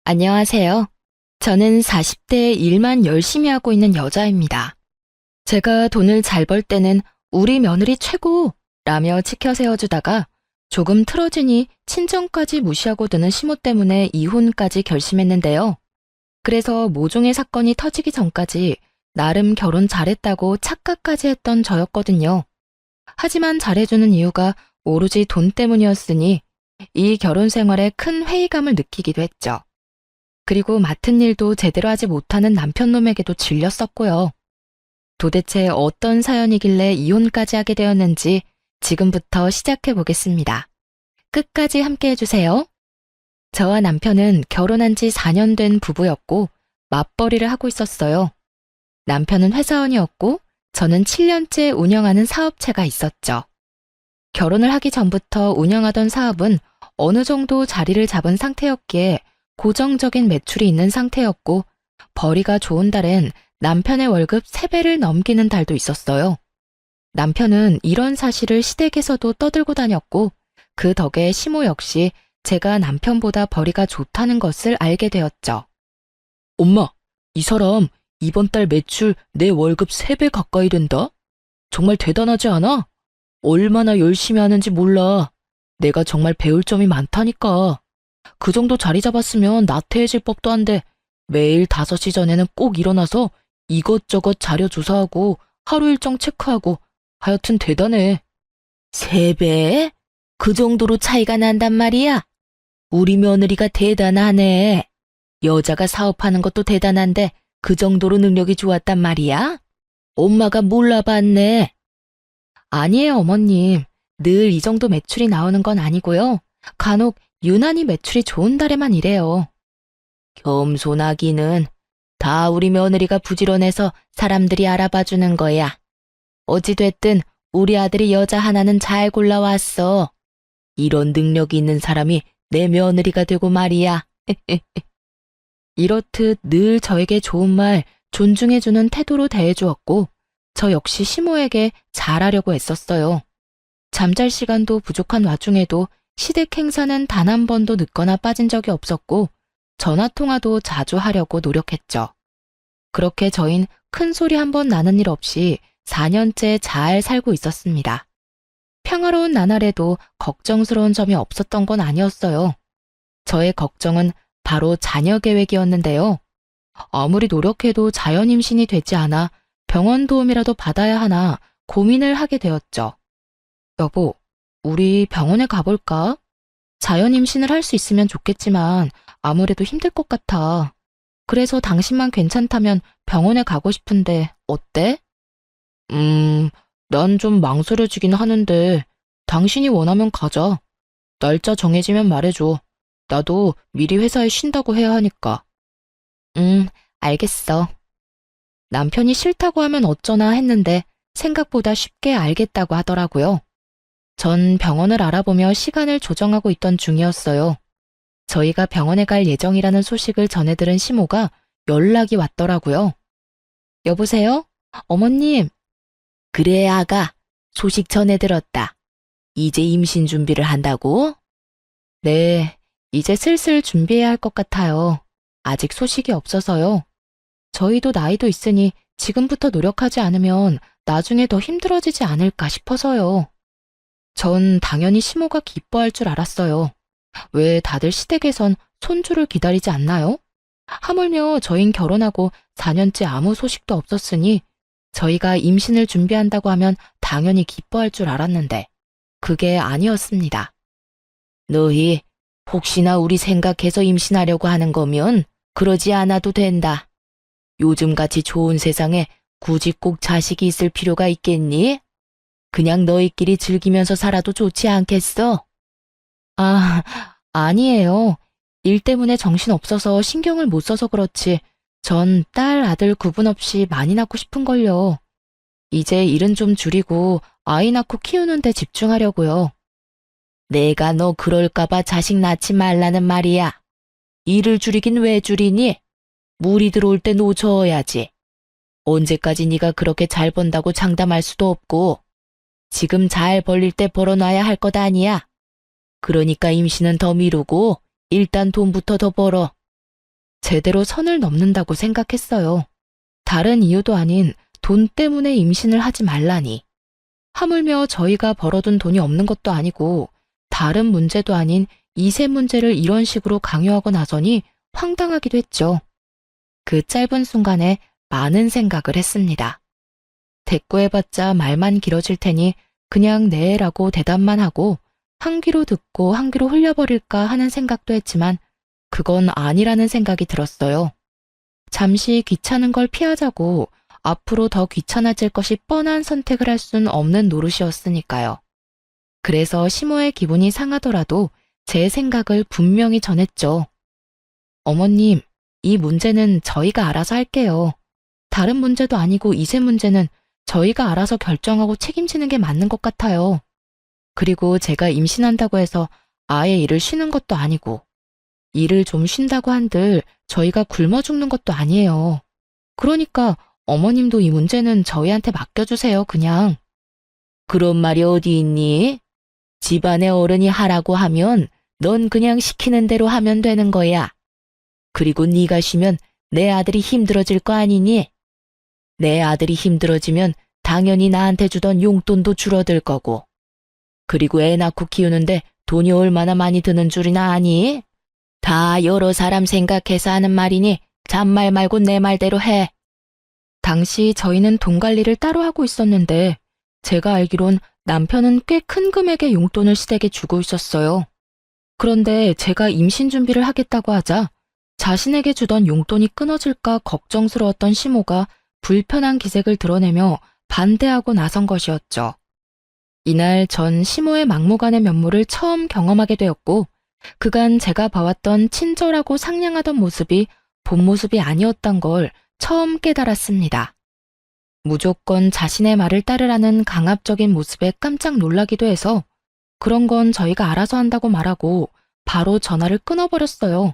안녕하세요. 저는 40대에 일만 열심히 하고 있는 여자입니다. 제가 돈을 잘 벌 때는 우리 며느리 최고! 라며 치켜 세워주다가 조금 틀어지니 친정까지 무시하고 드는 시모 때문에 이혼까지 결심했는데요. 그래서 모종의 사건이 터지기 전까지 나름 결혼 잘했다고 착각까지 했던 저였거든요. 하지만 잘해주는 이유가 오로지 돈 때문이었으니 이 결혼 생활에 큰 회의감을 느끼기도 했죠. 그리고 맡은 일도 제대로 하지 못하는 남편놈에게도 질렸었고요. 도대체 어떤 사연이길래 이혼까지 하게 되었는지 지금부터 시작해 보겠습니다. 끝까지 함께 해주세요. 저와 남편은 결혼한 지 4년 된 부부였고 맞벌이를 하고 있었어요. 남편은 회사원이었고 저는 7년째 운영하는 사업체가 있었죠. 결혼을 하기 전부터 운영하던 사업은 어느 정도 자리를 잡은 상태였기에 고정적인 매출이 있는 상태였고 벌이가 좋은 달엔 남편의 월급 3배를 넘기는 달도 있었어요. 남편은 이런 사실을 시댁에서도 떠들고 다녔고 그 덕에 시모 역시 제가 남편보다 벌이가 좋다는 것을 알게 되었죠. 엄마, 이 사람 이번 달 매출 내 월급 3배 가까이 된다? 정말 대단하지 않아? 얼마나 열심히 하는지 몰라. 내가 정말 배울 점이 많다니까. 그 정도 자리 잡았으면 나태해질 법도 한데 매일 5시 전에는 꼭 일어나서 이것저것 자료 조사하고 하루 일정 체크하고 하여튼 대단해. 3배? 그 정도로 차이가 난단 말이야? 우리 며느리가 대단하네. 여자가 사업하는 것도 대단한데 그 정도로 능력이 좋았단 말이야? 엄마가 몰라봤네. 아니에요, 어머님. 늘 이 정도 매출이 나오는 건 아니고요. 간혹 유난히 매출이 좋은 달에만 이래요. 겸손하기는 다 우리 며느리가 부지런해서 사람들이 알아봐주는 거야. 어찌됐든 우리 아들이 여자 하나는 잘 골라왔어. 이런 능력이 있는 사람이 내 며느리가 되고 말이야. 이렇듯 늘 저에게 좋은 말, 존중해주는 태도로 대해주었고 저 역시 시모에게 잘하려고 애썼어요. 잠잘 시간도 부족한 와중에도 시댁 행사는 단 한 번도 늦거나 빠진 적이 없었고 전화통화도 자주 하려고 노력했죠. 그렇게 저흰 큰 소리 한 번 나는 일 없이 4년째 잘 살고 있었습니다. 평화로운 나날에도 걱정스러운 점이 없었던 건 아니었어요. 저의 걱정은 바로 자녀 계획이었는데요. 아무리 노력해도 자연 임신이 되지 않아 병원 도움이라도 받아야 하나 고민을 하게 되었죠. 여보, 우리 병원에 가볼까? 자연 임신을 할 수 있으면 좋겠지만 아무래도 힘들 것 같아. 그래서 당신만 괜찮다면 병원에 가고 싶은데 어때? 난 좀 망설여지긴 하는데 당신이 원하면 가자. 날짜 정해지면 말해줘. 나도 미리 회사에 쉰다고 해야 하니까. 알겠어. 남편이 싫다고 하면 어쩌나 했는데 생각보다 쉽게 알겠다고 하더라고요. 전 병원을 알아보며 시간을 조정하고 있던 중이었어요. 저희가 병원에 갈 예정이라는 소식을 전해 들은 시모가 연락이 왔더라고요. 여보세요? 어머님. 그래, 아가. 소식 전해 들었다. 이제 임신 준비를 한다고? 네, 이제 슬슬 준비해야 할 것 같아요. 아직 소식이 없어서요. 저희도 나이도 있으니 지금부터 노력하지 않으면 나중에 더 힘들어지지 않을까 싶어서요. 전 당연히 시모가 기뻐할 줄 알았어요. 왜 다들 시댁에선 손주를 기다리지 않나요? 하물며 저흰 결혼하고 4년째 아무 소식도 없었으니 저희가 임신을 준비한다고 하면 당연히 기뻐할 줄 알았는데 그게 아니었습니다. 너희 혹시나 우리 생각해서 임신하려고 하는 거면 그러지 않아도 된다. 요즘같이 좋은 세상에 굳이 꼭 자식이 있을 필요가 있겠니? 그냥 너희끼리 즐기면서 살아도 좋지 않겠어? 아, 아니에요. 일 때문에 정신 없어서 신경을 못 써서 그렇지. 전 딸, 아들 구분 없이 많이 낳고 싶은걸요. 이제 일은 좀 줄이고 아이 낳고 키우는 데 집중하려고요. 내가 너 그럴까봐 자식 낳지 말라는 말이야. 일을 줄이긴 왜 줄이니? 물이 들어올 때 놓쳐야지. 언제까지 네가 그렇게 잘 번다고 장담할 수도 없고 지금 잘 벌릴 때 벌어놔야 할 것 아니야. 그러니까 임신은 더 미루고 일단 돈부터 더 벌어. 제대로 선을 넘는다고 생각했어요. 다른 이유도 아닌 돈 때문에 임신을 하지 말라니. 하물며 저희가 벌어둔 돈이 없는 것도 아니고 다른 문제도 아닌 이세 문제를 이런 식으로 강요하고 나서니 황당하기도 했죠. 그 짧은 순간에 많은 생각을 했습니다. 대꾸해봤자 말만 길어질 테니 그냥 네라고 대답만 하고 한 귀로 듣고 한 귀로 흘려버릴까 하는 생각도 했지만 그건 아니라는 생각이 들었어요. 잠시 귀찮은 걸 피하자고 앞으로 더 귀찮아질 것이 뻔한 선택을 할 순 없는 노릇이었으니까요. 그래서 시모의 기분이 상하더라도 제 생각을 분명히 전했죠. 어머님, 이 문제는 저희가 알아서 할게요. 다른 문제도 아니고 이세 문제는 저희가 알아서 결정하고 책임지는 게 맞는 것 같아요. 그리고 제가 임신한다고 해서 아예 일을 쉬는 것도 아니고 일을 좀 쉰다고 한들 저희가 굶어 죽는 것도 아니에요. 그러니까 어머님도 이 문제는 저희한테 맡겨주세요, 그냥. 그런 말이 어디 있니? 집안의 어른이 하라고 하면 넌 그냥 시키는 대로 하면 되는 거야. 그리고 네가 쉬면 내 아들이 힘들어질 거 아니니? 내 아들이 힘들어지면 당연히 나한테 주던 용돈도 줄어들 거고. 그리고 애 낳고 키우는데 돈이 얼마나 많이 드는 줄이나 아니? 다 여러 사람 생각해서 하는 말이니 잔말 말고 내 말대로 해. 당시 저희는 돈 관리를 따로 하고 있었는데 제가 알기론 남편은 꽤 큰 금액의 용돈을 시댁에 주고 있었어요. 그런데 제가 임신 준비를 하겠다고 하자 자신에게 주던 용돈이 끊어질까 걱정스러웠던 시모가 불편한 기색을 드러내며 반대하고 나선 것이었죠. 이날 전 시모의 막무가내 면모를 처음 경험하게 되었고 그간 제가 봐왔던 친절하고 상냥하던 모습이 본 모습이 아니었던 걸 처음 깨달았습니다. 무조건 자신의 말을 따르라는 강압적인 모습에 깜짝 놀라기도 해서 그런 건 저희가 알아서 한다고 말하고 바로 전화를 끊어버렸어요.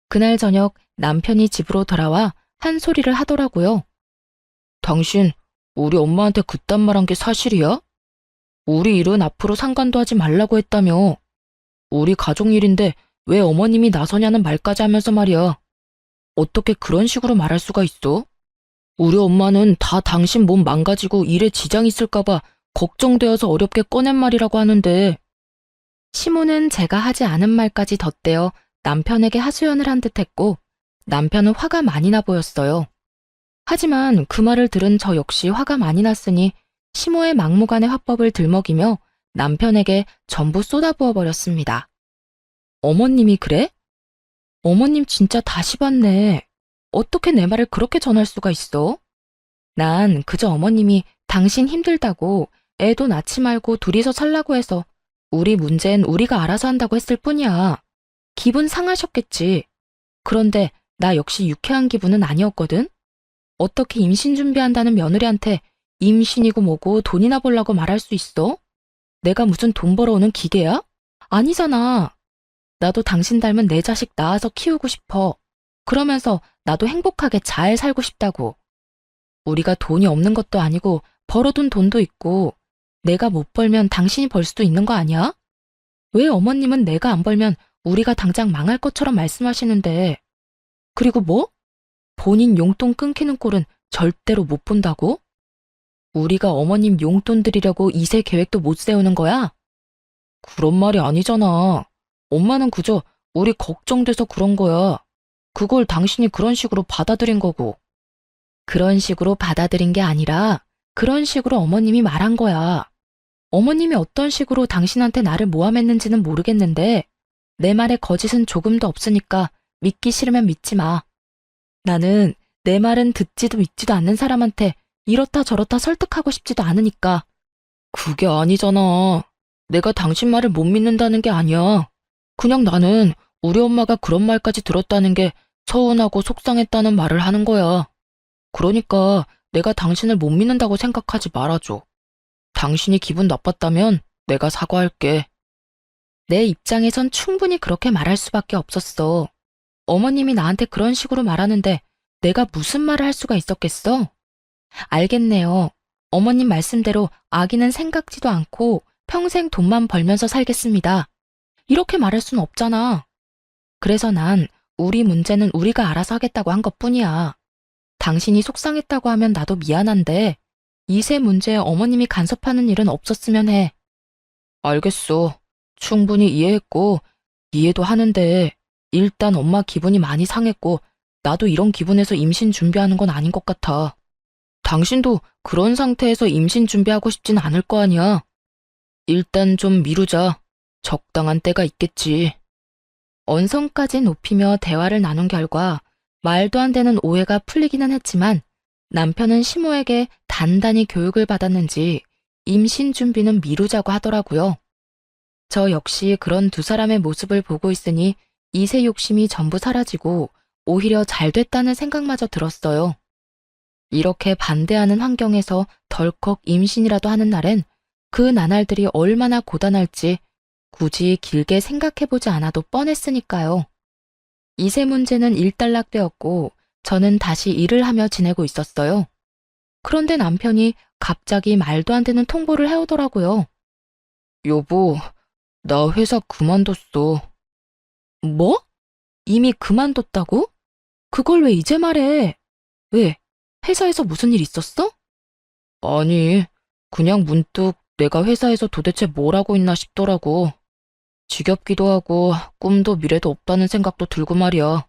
그날 저녁 남편이 집으로 돌아와 한 소리를 하더라고요. 당신 우리 엄마한테 그딴 말 한 게 사실이야? 우리 일은 앞으로 상관도 하지 말라고 했다며. 우리 가족 일인데 왜 어머님이 나서냐는 말까지 하면서 말이야. 어떻게 그런 식으로 말할 수가 있어? 우리 엄마는 다 당신 몸 망가지고 일에 지장 있을까봐 걱정되어서 어렵게 꺼낸 말이라고 하는데. 시모는 제가 하지 않은 말까지 덧대어 남편에게 하소연을 한 듯했고 남편은 화가 많이 나 보였어요. 하지만 그 말을 들은 저 역시 화가 많이 났으니 시모의 막무가내 화법을 들먹이며 남편에게 전부 쏟아부어 버렸습니다. 어머님이 그래? 어머님 진짜 다시 봤네. 어떻게 내 말을 그렇게 전할 수가 있어? 난 그저 어머님이 당신 힘들다고 애도 낳지 말고 둘이서 살라고 해서 우리 문제는 우리가 알아서 한다고 했을 뿐이야. 기분 상하셨겠지. 그런데 나 역시 유쾌한 기분은 아니었거든. 어떻게 임신 준비한다는 며느리한테 임신이고 뭐고 돈이나 벌라고 말할 수 있어? 내가 무슨 돈 벌어오는 기계야? 아니잖아. 나도 당신 닮은 내 자식 낳아서 키우고 싶어. 그러면서 나도 행복하게 잘 살고 싶다고. 우리가 돈이 없는 것도 아니고 벌어둔 돈도 있고 내가 못 벌면 당신이 벌 수도 있는 거 아니야? 왜 어머님은 내가 안 벌면 우리가 당장 망할 것처럼 말씀하시는데. 그리고 뭐? 본인 용돈 끊기는 꼴은 절대로 못 본다고? 우리가 어머님 용돈 드리려고 이세 계획도 못 세우는 거야? 그런 말이 아니잖아. 엄마는 그저 우리 걱정돼서 그런 거야. 그걸 당신이 그런 식으로 받아들인 거고. 그런 식으로 받아들인 게 아니라 그런 식으로 어머님이 말한 거야. 어머님이 어떤 식으로 당신한테 나를 모함했는지는 모르겠는데 내 말에 거짓은 조금도 없으니까 믿기 싫으면 믿지 마. 나는 내 말은 듣지도 믿지도 않는 사람한테 이렇다 저렇다 설득하고 싶지도 않으니까. 그게 아니잖아. 내가 당신 말을 못 믿는다는 게 아니야. 그냥 나는 우리 엄마가 그런 말까지 들었다는 게 서운하고 속상했다는 말을 하는 거야. 그러니까 내가 당신을 못 믿는다고 생각하지 말아줘. 당신이 기분 나빴다면 내가 사과할게. 내 입장에선 충분히 그렇게 말할 수밖에 없었어. 어머님이 나한테 그런 식으로 말하는데 내가 무슨 말을 할 수가 있었겠어? 알겠네요. 어머님 말씀대로 아기는 생각지도 않고 평생 돈만 벌면서 살겠습니다. 이렇게 말할 순 없잖아. 그래서 난 우리 문제는 우리가 알아서 하겠다고 한 것뿐이야. 당신이 속상했다고 하면 나도 미안한데 이세 문제에 어머님이 간섭하는 일은 없었으면 해. 알겠어. 충분히 이해했고 이해도 하는데 일단 엄마 기분이 많이 상했고 나도 이런 기분에서 임신 준비하는 건 아닌 것 같아. 당신도 그런 상태에서 임신 준비하고 싶진 않을 거 아니야. 일단 좀 미루자. 적당한 때가 있겠지. 언성까지 높이며 대화를 나눈 결과 말도 안 되는 오해가 풀리기는 했지만 남편은 시모에게 단단히 교육을 받았는지 임신 준비는 미루자고 하더라고요. 저 역시 그런 두 사람의 모습을 보고 있으니 이세 욕심이 전부 사라지고 오히려 잘 됐다는 생각마저 들었어요. 이렇게 반대하는 환경에서 덜컥 임신이라도 하는 날엔 그 나날들이 얼마나 고단할지 굳이 길게 생각해보지 않아도 뻔했으니까요. 이세 문제는 일단락되었고 저는 다시 일을 하며 지내고 있었어요. 그런데 남편이 갑자기 말도 안 되는 통보를 해오더라고요. 여보, 나 회사 그만뒀어. 뭐? 이미 그만뒀다고? 그걸 왜 이제 말해? 왜? 회사에서 무슨 일 있었어? 아니, 그냥 문득 내가 회사에서 도대체 뭘 하고 있나 싶더라고. 지겹기도 하고 꿈도 미래도 없다는 생각도 들고 말이야.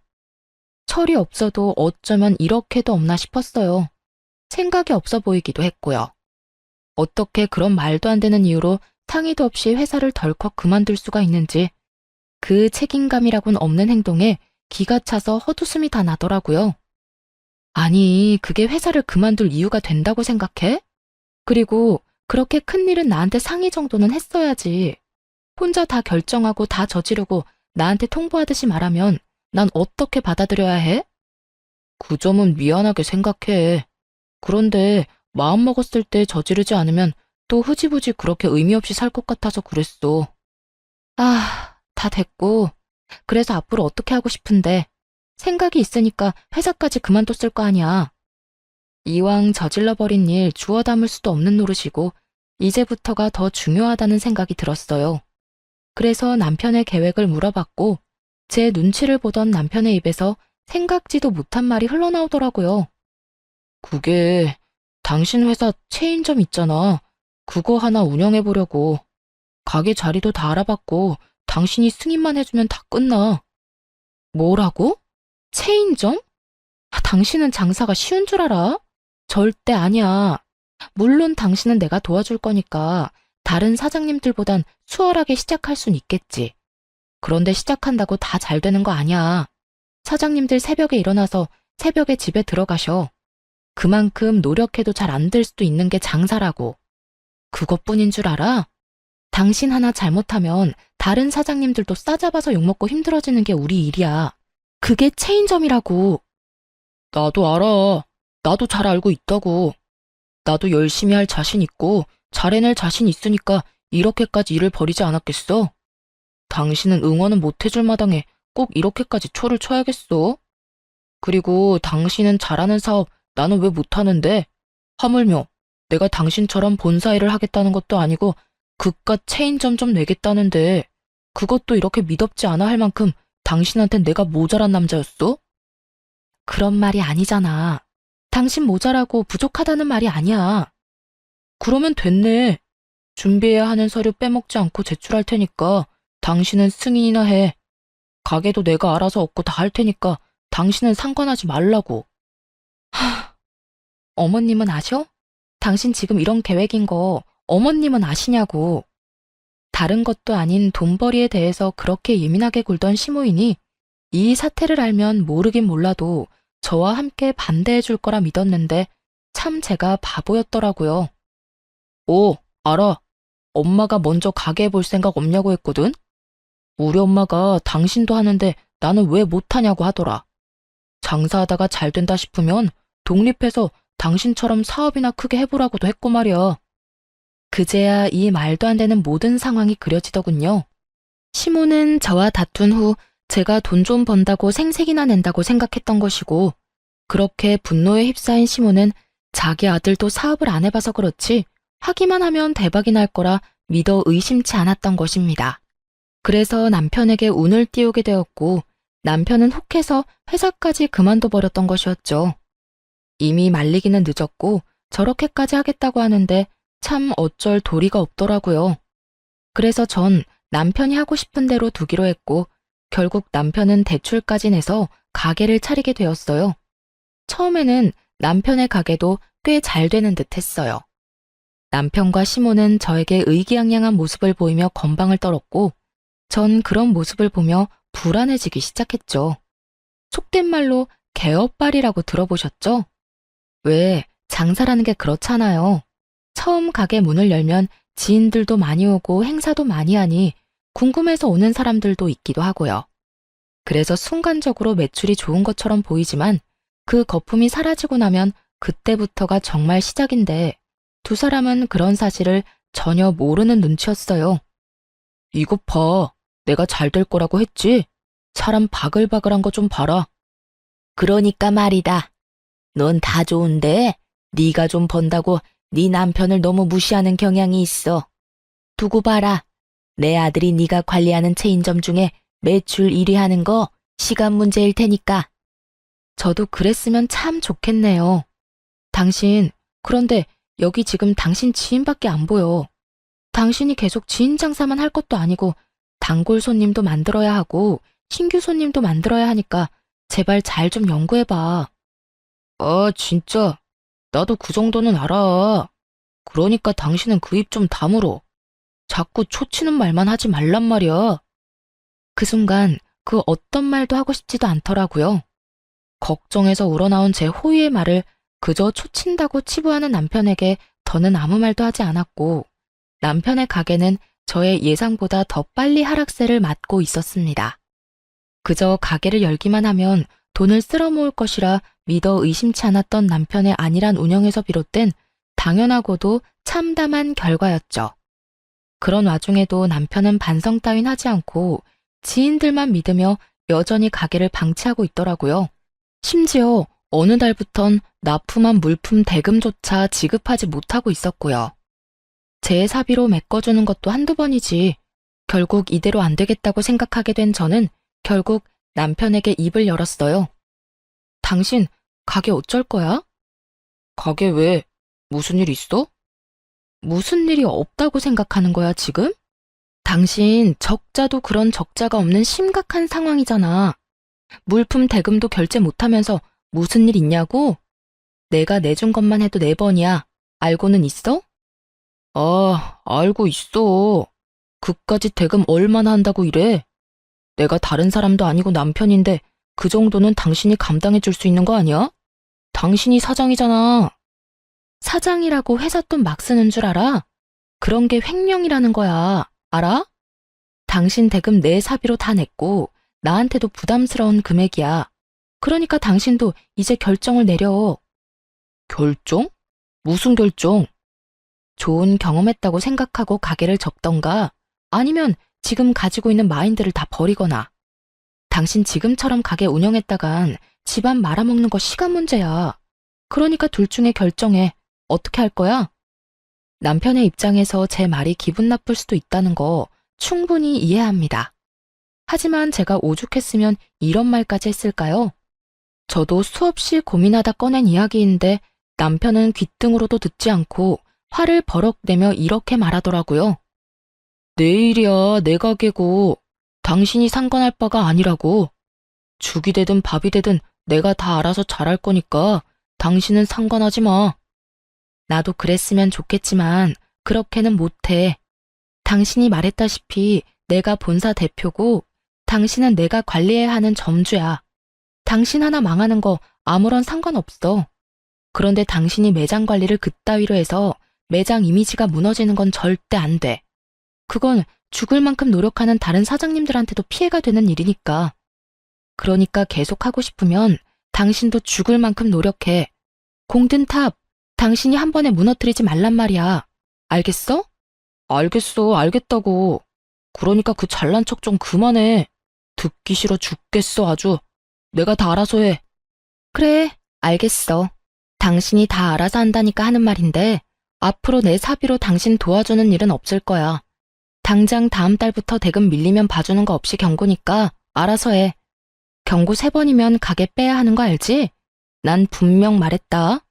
철이 없어도 어쩌면 이렇게도 없나 싶었어요. 생각이 없어 보이기도 했고요. 어떻게 그런 말도 안 되는 이유로 상의도 없이 회사를 덜컥 그만둘 수가 있는지 그 책임감이라곤 없는 행동에 기가 차서 헛웃음이 다 나더라고요. 아니, 그게 회사를 그만둘 이유가 된다고 생각해? 그리고 그렇게 큰일은 나한테 상의 정도는 했어야지. 혼자 다 결정하고 다 저지르고 나한테 통보하듯이 말하면 난 어떻게 받아들여야 해? 그 점은 미안하게 생각해. 그런데 마음먹었을 때 저지르지 않으면 또 흐지부지 그렇게 의미 없이 살 것 같아서 그랬어. 아, 다 됐고. 그래서 앞으로 어떻게 하고 싶은데 생각이 있으니까 회사까지 그만뒀을 거 아니야. 이왕 저질러버린 일 주워 담을 수도 없는 노릇이고 이제부터가 더 중요하다는 생각이 들었어요. 그래서 남편의 계획을 물어봤고 제 눈치를 보던 남편의 입에서 생각지도 못한 말이 흘러나오더라고요. 그게 당신 회사 체인점 있잖아. 그거 하나 운영해보려고. 가게 자리도 다 알아봤고 당신이 승인만 해주면 다 끝나. 뭐라고? 체인점? 당신은 장사가 쉬운 줄 알아? 절대 아니야. 물론 당신은 내가 도와줄 거니까 다른 사장님들보단 수월하게 시작할 순 있겠지. 그런데 시작한다고 다 잘 되는 거 아니야. 사장님들 새벽에 일어나서 새벽에 집에 들어가셔. 그만큼 노력해도 잘 안 될 수도 있는 게 장사라고. 그것뿐인 줄 알아? 당신 하나 잘못하면 다른 사장님들도 싸잡아서 욕먹고 힘들어지는 게 우리 일이야. 그게 체인점이라고. 나도 알아. 나도 잘 알고 있다고. 나도 열심히 할 자신 있고 잘 해낼 자신 있으니까 이렇게까지 일을 벌이지 않았겠어? 당신은 응원은 못 해줄 마당에 꼭 이렇게까지 초를 쳐야겠어? 그리고 당신은 잘하는 사업 나는 왜 못하는데? 하물며 내가 당신처럼 본사 일을 하겠다는 것도 아니고 그깟 체인점 좀 내겠다는데 그것도 이렇게 미덥지 않아 할 만큼 당신한텐 내가 모자란 남자였어? 그런 말이 아니잖아. 당신 모자라고 부족하다는 말이 아니야. 그러면 됐네. 준비해야 하는 서류 빼먹지 않고 제출할 테니까 당신은 승인이나 해. 가게도 내가 알아서 얻고 다 할 테니까 당신은 상관하지 말라고. 어머님은 아셔? 당신 지금 이런 계획인 거 어머님은 아시냐고. 다른 것도 아닌 돈벌이에 대해서 그렇게 예민하게 굴던 시모이니 이 사태를 알면 모르긴 몰라도 저와 함께 반대해 줄 거라 믿었는데 참 제가 바보였더라고요. 오, 알아. 엄마가 먼저 가게 볼 생각 없냐고 했거든? 우리 엄마가 당신도 하는데 나는 왜 못하냐고 하더라. 장사하다가 잘 된다 싶으면 독립해서 당신처럼 사업이나 크게 해보라고도 했고 말이야. 그제야 이 말도 안 되는 모든 상황이 그려지더군요. 시모는 저와 다툰 후 제가 돈 좀 번다고 생색이나 낸다고 생각했던 것이고 그렇게 분노에 휩싸인 시모는 자기 아들도 사업을 안 해봐서 그렇지 하기만 하면 대박이 날 거라 믿어 의심치 않았던 것입니다. 그래서 남편에게 운을 띄우게 되었고 남편은 혹해서 회사까지 그만둬버렸던 것이었죠. 이미 말리기는 늦었고 저렇게까지 하겠다고 하는데 참 어쩔 도리가 없더라고요. 그래서 전 남편이 하고 싶은 대로 두기로 했고 결국 남편은 대출까지 내서 가게를 차리게 되었어요. 처음에는 남편의 가게도 꽤 잘 되는 듯 했어요. 남편과 시모는 저에게 의기양양한 모습을 보이며 건방을 떨었고 전 그런 모습을 보며 불안해지기 시작했죠. 속된 말로 개업발이라고 들어보셨죠? 왜 장사라는 게 그렇잖아요. 처음 가게 문을 열면 지인들도 많이 오고 행사도 많이 하니 궁금해서 오는 사람들도 있기도 하고요. 그래서 순간적으로 매출이 좋은 것처럼 보이지만 그 거품이 사라지고 나면 그때부터가 정말 시작인데 두 사람은 그런 사실을 전혀 모르는 눈치였어요. 이것 봐. 내가 잘 될 거라고 했지? 사람 바글바글한 거 좀 봐라. 그러니까 말이다. 넌 다 좋은데 네가 좀 번다고 네 남편을 너무 무시하는 경향이 있어. 두고 봐라. 내 아들이 네가 관리하는 체인점 중에 매출 1위 하는 거 시간 문제일 테니까. 저도 그랬으면 참 좋겠네요. 당신, 그런데 여기 지금 당신 지인밖에 안 보여. 당신이 계속 지인 장사만 할 것도 아니고 단골 손님도 만들어야 하고 신규 손님도 만들어야 하니까 제발 잘 좀 연구해봐. 아, 진짜. 나도 그 정도는 알아. 그러니까 당신은 그 입 좀 다물어. 자꾸 초치는 말만 하지 말란 말이야. 그 순간 그 어떤 말도 하고 싶지도 않더라고요. 걱정해서 우러나온 제 호의의 말을 그저 초친다고 치부하는 남편에게 더는 아무 말도 하지 않았고 남편의 가게는 저의 예상보다 더 빨리 하락세를 맞고 있었습니다. 그저 가게를 열기만 하면 돈을 쓸어 모을 것이라 믿어 의심치 않았던 남편의 안일한 운영에서 비롯된 당연하고도 참담한 결과였죠. 그런 와중에도 남편은 반성 따윈 하지 않고 지인들만 믿으며 여전히 가게를 방치하고 있더라고요. 심지어 어느 달부턴 납품한 물품 대금조차 지급하지 못하고 있었고요. 제 사비로 메꿔주는 것도 한두 번이지. 결국 이대로 안 되겠다고 생각하게 된 저는 결국 남편에게 입을 열었어요. 당신 가게 어쩔 거야? 가게 왜? 무슨 일 있어? 무슨 일이 없다고 생각하는 거야, 지금? 당신 적자도 그런 적자가 없는 심각한 상황이잖아. 물품 대금도 결제 못하면서 무슨 일 있냐고? 내가 내준 것만 해도 4번이야. 알고는 있어? 아, 알고 있어. 그까짓 대금 얼마나 한다고 이래? 내가 다른 사람도 아니고 남편인데 그 정도는 당신이 감당해 줄 수 있는 거 아니야? 당신이 사장이잖아. 사장이라고 회사 돈 막 쓰는 줄 알아? 그런 게 횡령이라는 거야. 알아? 당신 대금 내 사비로 다 냈고 나한테도 부담스러운 금액이야. 그러니까 당신도 이제 결정을 내려. 결정? 무슨 결정? 좋은 경험했다고 생각하고 가게를 접던가 아니면 지금 가지고 있는 마인드를 다 버리거나. 당신 지금처럼 가게 운영했다간 집안 말아먹는 거 시간 문제야. 그러니까 둘 중에 결정해. 어떻게 할 거야? 남편의 입장에서 제 말이 기분 나쁠 수도 있다는 거 충분히 이해합니다. 하지만 제가 오죽했으면 이런 말까지 했을까요? 저도 수없이 고민하다 꺼낸 이야기인데 남편은 귓등으로도 듣지 않고 화를 버럭 내며 이렇게 말하더라고요. 내 일이야, 내 가게고. 당신이 상관할 바가 아니라고. 죽이 되든 밥이 되든 내가 다 알아서 잘할 거니까 당신은 상관하지 마. 나도 그랬으면 좋겠지만 그렇게는 못해. 당신이 말했다시피 내가 본사 대표고 당신은 내가 관리해야 하는 점주야. 당신 하나 망하는 거 아무런 상관없어. 그런데 당신이 매장 관리를 그따위로 해서 매장 이미지가 무너지는 건 절대 안 돼. 그건 죽을 만큼 노력하는 다른 사장님들한테도 피해가 되는 일이니까. 그러니까 계속 하고 싶으면 당신도 죽을 만큼 노력해. 공든탑, 당신이 한 번에 무너뜨리지 말란 말이야. 알겠어? 알겠어, 알겠다고. 그러니까 그 잘난 척 좀 그만해. 듣기 싫어 죽겠어, 아주. 내가 다 알아서 해. 그래, 알겠어. 당신이 다 알아서 한다니까 하는 말인데 앞으로 내 사비로 당신 도와주는 일은 없을 거야. 당장 다음 달부터 대금 밀리면 봐주는 거 없이 경고니까 알아서 해. 경고 3번이면 가게 빼야 하는 거 알지? 난 분명 말했다.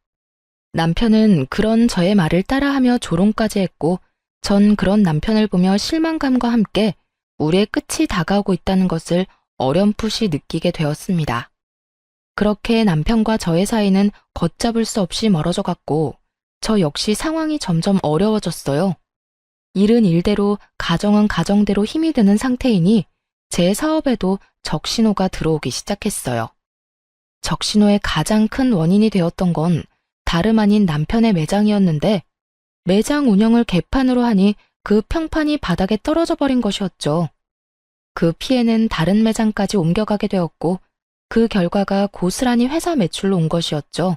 남편은 그런 저의 말을 따라하며 조롱까지 했고, 전 그런 남편을 보며 실망감과 함께 우리의 끝이 다가오고 있다는 것을 어렴풋이 느끼게 되었습니다. 그렇게 남편과 저의 사이는 걷잡을 수 없이 멀어져 갔고, 저 역시 상황이 점점 어려워졌어요. 일은 일대로, 가정은 가정대로 힘이 드는 상태이니 제 사업에도 적신호가 들어오기 시작했어요. 적신호의 가장 큰 원인이 되었던 건 다름 아닌 남편의 매장이었는데, 매장 운영을 개판으로 하니 그 평판이 바닥에 떨어져 버린 것이었죠. 그 피해는 다른 매장까지 옮겨가게 되었고, 그 결과가 고스란히 회사 매출로 온 것이었죠.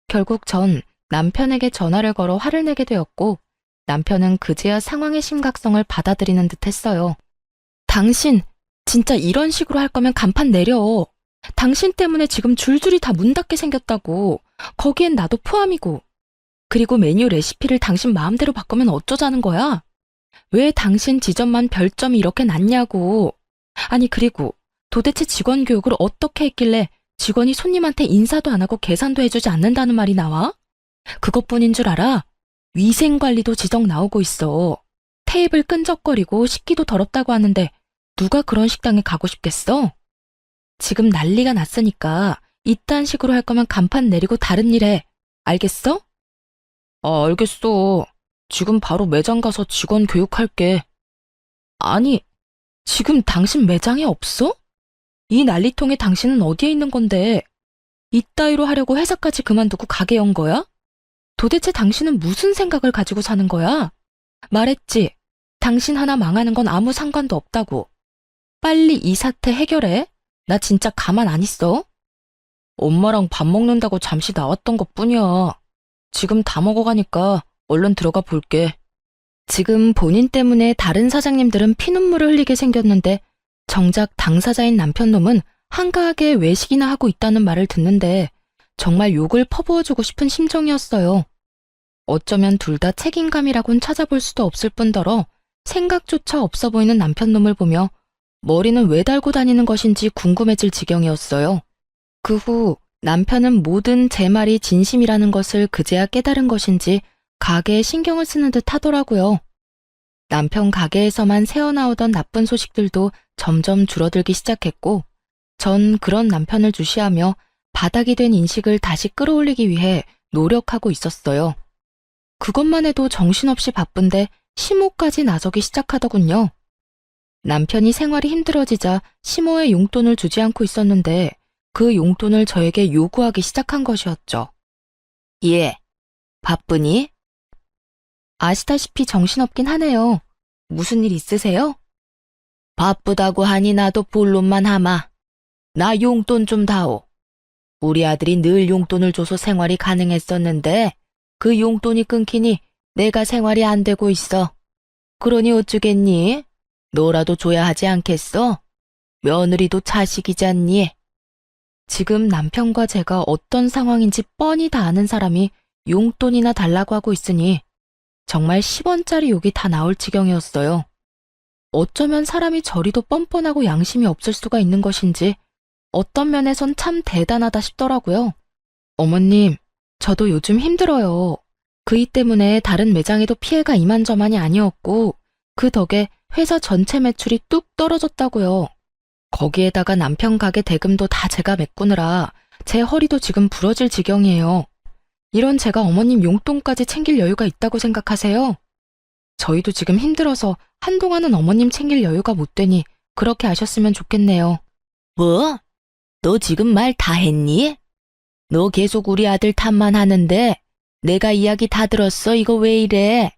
결국 전 남편에게 전화를 걸어 화를 내게 되었고, 남편은 그제야 상황의 심각성을 받아들이는 듯 했어요. 당신, 진짜 이런 식으로 할 거면 간판 내려. 당신 때문에 지금 줄줄이 다 문 닫게 생겼다고. 거기엔 나도 포함이고. 그리고 메뉴 레시피를 당신 마음대로 바꾸면 어쩌자는 거야? 왜 당신 지점만 별점이 이렇게 낮냐고. 아니, 그리고 도대체 직원 교육을 어떻게 했길래 직원이 손님한테 인사도 안 하고 계산도 해주지 않는다는 말이 나와? 그것뿐인 줄 알아? 위생관리도 지적 나오고 있어. 테이블 끈적거리고 식기도 더럽다고 하는데 누가 그런 식당에 가고 싶겠어? 지금 난리가 났으니까 이딴 식으로 할 거면 간판 내리고 다른 일 해. 알겠어? 알겠어. 지금 바로 매장 가서 직원 교육할게. 아니, 지금 당신 매장에 없어? 이 난리통에 당신은 어디에 있는 건데? 이따위로 하려고 회사까지 그만두고 가게 연 거야? 도대체 당신은 무슨 생각을 가지고 사는 거야? 말했지. 당신 하나 망하는 건 아무 상관도 없다고. 빨리 이 사태 해결해. 나 진짜 가만 안 있어. 엄마랑 밥 먹는다고 잠시 나왔던 것뿐이야. 지금 다 먹어가니까 얼른 들어가 볼게. 지금 본인 때문에 다른 사장님들은 피눈물을 흘리게 생겼는데 정작 당사자인 남편놈은 한가하게 외식이나 하고 있다는 말을 듣는데 정말 욕을 퍼부어주고 싶은 심정이었어요. 어쩌면 둘 다 책임감이라곤 찾아볼 수도 없을 뿐더러 생각조차 없어 보이는 남편놈을 보며 머리는 왜 달고 다니는 것인지 궁금해질 지경이었어요. 그 후 남편은 모든 제 말이 진심이라는 것을 그제야 깨달은 것인지 가게에 신경을 쓰는 듯 하더라고요. 남편 가게에서만 새어나오던 나쁜 소식들도 점점 줄어들기 시작했고, 전 그런 남편을 주시하며 바닥이 된 인식을 다시 끌어올리기 위해 노력하고 있었어요. 그것만 해도 정신없이 바쁜데 시모까지 나서기 시작하더군요. 남편이 생활이 힘들어지자 시모의 용돈을 주지 않고 있었는데 그 용돈을 저에게 요구하기 시작한 것이었죠. 예, 바쁘니? 아시다시피 정신없긴 하네요. 무슨 일 있으세요? 바쁘다고 하니 나도 본론만 하마. 나 용돈 좀 다오. 우리 아들이 늘 용돈을 줘서 생활이 가능했었는데 그 용돈이 끊기니 내가 생활이 안 되고 있어. 그러니 어쩌겠니? 너라도 줘야 하지 않겠어? 며느리도 자식이잖니. 지금 남편과 제가 어떤 상황인지 뻔히 다 아는 사람이 용돈이나 달라고 하고 있으니 정말 10원짜리 욕이 다 나올 지경이었어요. 어쩌면 사람이 저리도 뻔뻔하고 양심이 없을 수가 있는 것인지 어떤 면에선 참 대단하다 싶더라고요. 어머님, 저도 요즘 힘들어요. 그 일 때문에 다른 매장에도 피해가 이만저만이 아니었고 그 덕에 회사 전체 매출이 뚝 떨어졌다고요. 거기에다가 남편 가게 대금도 다 제가 메꾸느라 제 허리도 지금 부러질 지경이에요. 이런 제가 어머님 용돈까지 챙길 여유가 있다고 생각하세요? 저희도 지금 힘들어서 한동안은 어머님 챙길 여유가 못 되니 그렇게 아셨으면 좋겠네요. 뭐? 너 지금 말 다 했니? 너 계속 우리 아들 탓만 하는데 내가 이야기 다 들었어. 이거 왜 이래?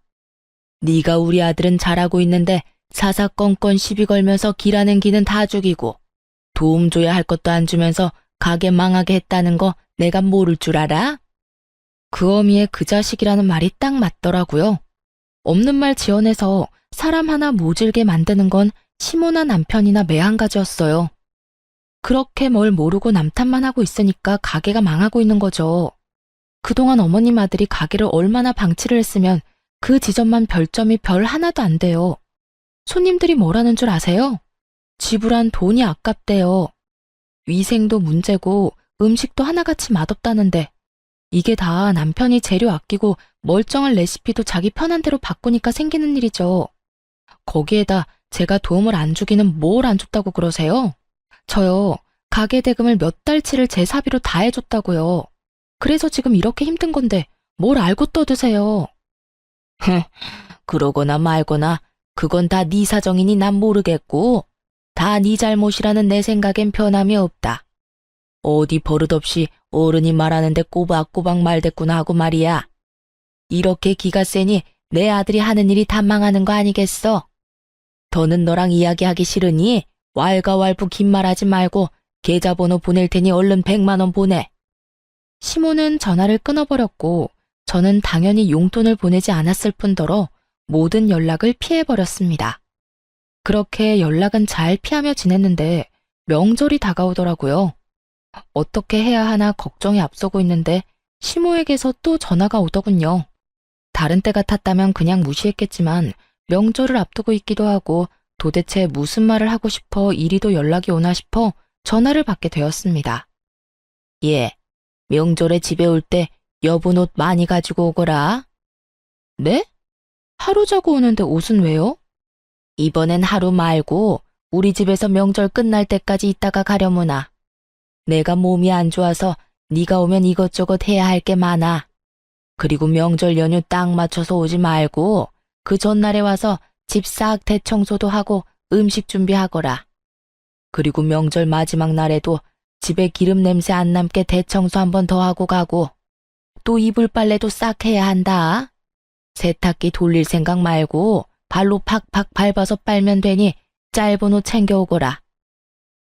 네가 우리 아들은 잘하고 있는데 사사건건 시비 걸면서 길하는 기는 다 죽이고 도움 줘야 할 것도 안 주면서 가게 망하게 했다는 거 내가 모를 줄 알아? 그 어미의 그 자식이라는 말이 딱 맞더라고요. 없는 말 지어내서 사람 하나 모질게 만드는 건 시모나 남편이나 매한가지였어요. 그렇게 뭘 모르고 남탓만 하고 있으니까 가게가 망하고 있는 거죠. 그동안 어머님 아들이 가게를 얼마나 방치를 했으면 그 지점만 별점이 별 하나도 안 돼요. 손님들이 뭐라는 줄 아세요? 지불한 돈이 아깝대요. 위생도 문제고 음식도 하나같이 맛없다는데 이게 다 남편이 재료 아끼고 멀쩡한 레시피도 자기 편한 대로 바꾸니까 생기는 일이죠. 거기에다 제가 도움을 안 주기는 뭘 안 줬다고 그러세요? 저요, 가게 대금을 몇 달치를 제 사비로 다 해줬다고요. 그래서 지금 이렇게 힘든 건데 뭘 알고 떠드세요? 그러거나 말거나 그건 다 네 사정이니 난 모르겠고 다 네 잘못이라는 내 생각엔 변함이 없다. 어디 버릇없이 어른이 말하는데 꼬박꼬박 말댔구나 하고 말이야. 이렇게 기가 세니 내 아들이 하는 일이 다 망하는 거 아니겠어? 더는 너랑 이야기하기 싫으니 왈가왈부 긴 말하지 말고 계좌번호 보낼 테니 얼른 100만 원 보내. 시모는 전화를 끊어버렸고 저는 당연히 용돈을 보내지 않았을 뿐더러 모든 연락을 피해버렸습니다. 그렇게 연락은 잘 피하며 지냈는데 명절이 다가오더라고요. 어떻게 해야 하나 걱정이 앞서고 있는데 시모에게서 또 전화가 오더군요. 다른 때 같았다면 그냥 무시했겠지만 명절을 앞두고 있기도 하고 도대체 무슨 말을 하고 싶어 이리도 연락이 오나 싶어 전화를 받게 되었습니다. 예, 명절에 집에 올 때 여분 옷 많이 가지고 오거라. 네? 하루 자고 오는데 옷은 왜요? 이번엔 하루 말고 우리 집에서 명절 끝날 때까지 있다가 가려무나. 내가 몸이 안 좋아서 네가 오면 이것저것 해야 할 게 많아. 그리고 명절 연휴 딱 맞춰서 오지 말고 그 전날에 와서 집 싹 대청소도 하고 음식 준비하거라. 그리고 명절 마지막 날에도 집에 기름 냄새 안 남게 대청소 한 번 더 하고 가고 또 이불 빨래도 싹 해야 한다. 세탁기 돌릴 생각 말고 발로 팍팍 밟아서 빨면 되니 짧은 옷 챙겨오거라.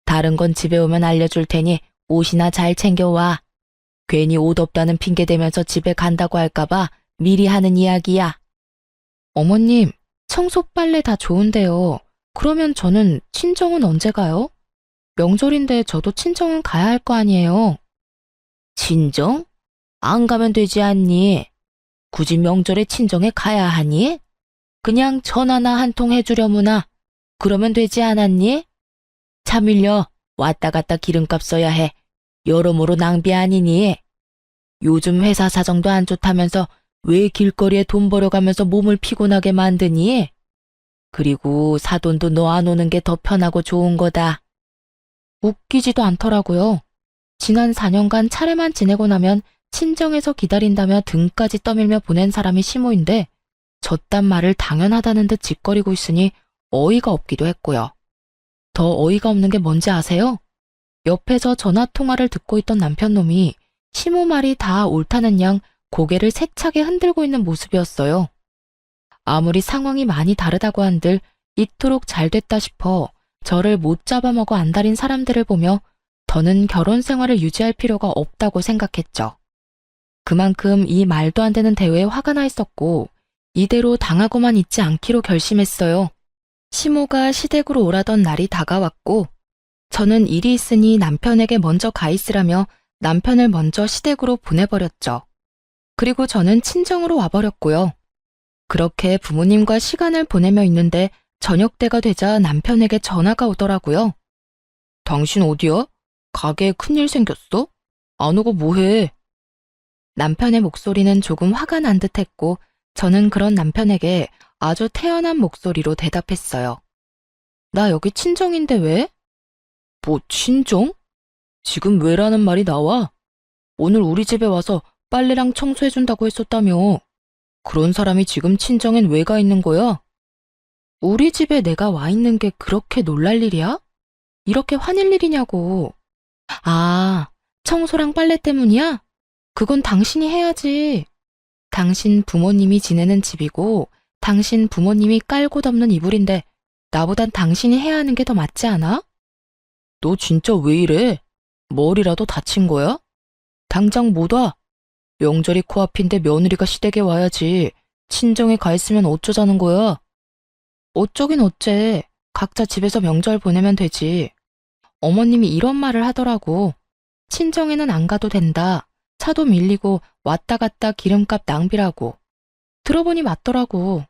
다른 건 집에 오면 알려줄 테니 옷이나 잘 챙겨와. 괜히 옷 없다는 핑계 대면서 집에 간다고 할까봐 미리 하는 이야기야. 어머님, 청소 빨래 다 좋은데요. 그러면 저는 친정은 언제 가요? 명절인데 저도 친정은 가야 할 거 아니에요. 친정? 안 가면 되지 않니? 굳이 명절에 친정에 가야 하니? 그냥 전화나 한 통 해주려무나. 그러면 되지 않았니? 차 밀려 왔다 갔다 기름값 써야 해. 여러모로 낭비 아니니? 요즘 회사 사정도 안 좋다면서 왜 길거리에 돈 벌어가면서 몸을 피곤하게 만드니? 그리고 사돈도 너 안 오는 게 더 편하고 좋은 거다. 웃기지도 않더라고요. 지난 4년간 차례만 지내고 나면 친정에서 기다린다며 등까지 떠밀며 보낸 사람이 시모인데 저딴 말을 당연하다는 듯 짓거리고 있으니 어이가 없기도 했고요. 더 어이가 없는 게 뭔지 아세요? 옆에서 전화통화를 듣고 있던 남편놈이 시모 말이 다 옳다는 양 고개를 세차게 흔들고 있는 모습이었어요. 아무리 상황이 많이 다르다고 한들 이토록 잘 됐다 싶어 저를 못 잡아먹어 안달인 사람들을 보며 더는 결혼 생활을 유지할 필요가 없다고 생각했죠. 그만큼 이 말도 안 되는 대회에 화가 나 있었고 이대로 당하고만 있지 않기로 결심했어요. 시모가 시댁으로 오라던 날이 다가왔고 저는 일이 있으니 남편에게 먼저 가 있으라며 남편을 먼저 시댁으로 보내버렸죠. 그리고 저는 친정으로 와버렸고요. 그렇게 부모님과 시간을 보내며 있는데 저녁 때가 되자 남편에게 전화가 오더라고요. 당신 어디야? 가게에 큰일 생겼어? 안 오고 뭐해? 남편의 목소리는 조금 화가 난 듯했고 저는 그런 남편에게 아주 태연한 목소리로 대답했어요. 나 여기 친정인데 왜? 뭐 친정? 지금 왜라는 말이 나와? 오늘 우리 집에 와서 빨래랑 청소해준다고 했었다며. 그런 사람이 지금 친정엔 왜 가 있는 거야? 우리 집에 내가 와 있는 게 그렇게 놀랄 일이야? 이렇게 화낼 일이냐고. 아, 청소랑 빨래 때문이야? 그건 당신이 해야지. 당신 부모님이 지내는 집이고 당신 부모님이 깔고 덮는 이불인데 나보단 당신이 해야 하는 게 더 맞지 않아? 너 진짜 왜 이래? 머리라도 다친 거야? 당장 못 와. 명절이 코앞인데 며느리가 시댁에 와야지. 친정에 가 있으면 어쩌자는 거야? 어쩌긴 어째. 각자 집에서 명절 보내면 되지. 어머님이 이런 말을 하더라고. 친정에는 안 가도 된다. 차도 밀리고 왔다 갔다 기름값 낭비라고. 들어보니 맞더라고.